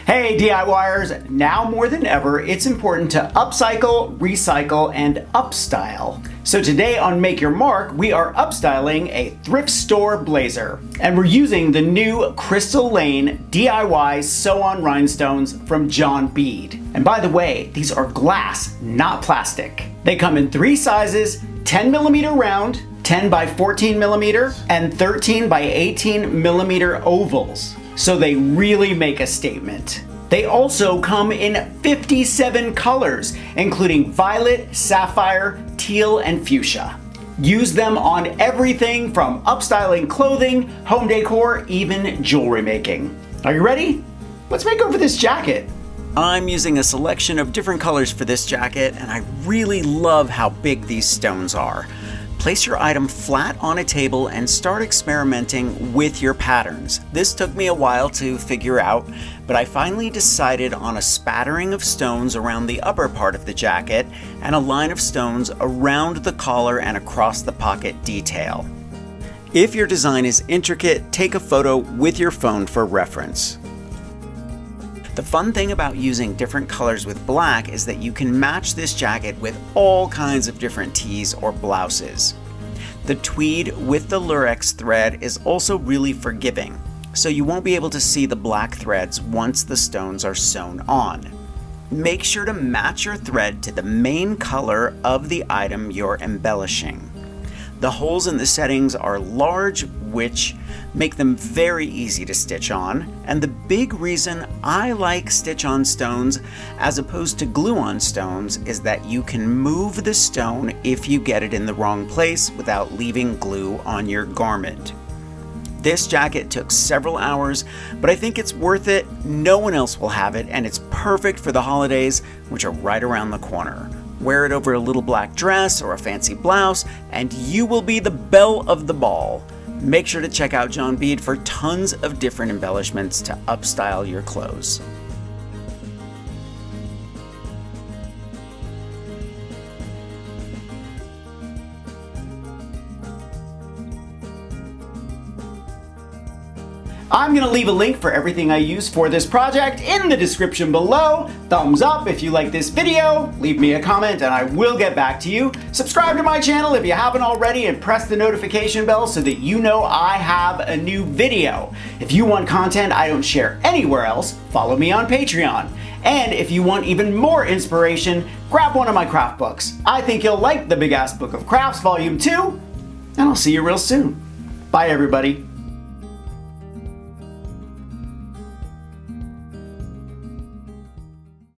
Hey DIYers, now more than ever, it's important to upcycle, recycle, and upstyle. So today on Make Your Mark, we are upstyling a thrift store blazer. And we're using the new Crystal Lane DIY sew-on rhinestones from Bead. And by the way, these are glass, not plastic. They come in 3 sizes, 10mm round, 10 by 14mm, and 13 by 18mm ovals. So they really make a statement. They also come in 57 colors, including violet, sapphire, teal, and fuchsia. Use them on everything from upstyling clothing, home decor, even jewelry making. Are you ready? Let's make over this jacket. I'm using a selection of different colors for this jacket, and I really love how big these stones are. Place your item flat on a table and start experimenting with your patterns. This took me a while to figure out, but I finally decided on a spattering of stones around the upper part of the jacket and a line of stones around the collar and across the pocket detail. If your design is intricate, take a photo with your phone for reference. The fun thing about using different colors with black is that you can match this jacket with all kinds of different tees or blouses. The tweed with the lurex thread is also really forgiving, so you won't be able to see the black threads once the stones are sewn on. Make sure to match your thread to the main color of the item you're embellishing. The holes in the settings are large, which make them very easy to stitch on, and the big reason I like stitch-on stones as opposed to glue-on stones is that you can move the stone if you get it in the wrong place without leaving glue on your garment. This jacket took several hours, but I think it's worth it. No one else will have it, and it's perfect for the holidays, which are right around the corner. Wear it over a little black dress or a fancy blouse, and you will be the belle of the ball. Make sure to check out Bead for tons of different embellishments to upstyle your clothes. I'm going to leave a link for everything I use for this project in the description below. Thumbs up if you like this video, leave me a comment and I will get back to you. Subscribe to my channel if you haven't already and press the notification bell so that you know I have a new video. If you want content I don't share anywhere else, follow me on Patreon. And if you want even more inspiration, grab one of my craft books. I think you'll like the Big Ass Book of Crafts Volume 2, and I'll see you real soon. Bye everybody.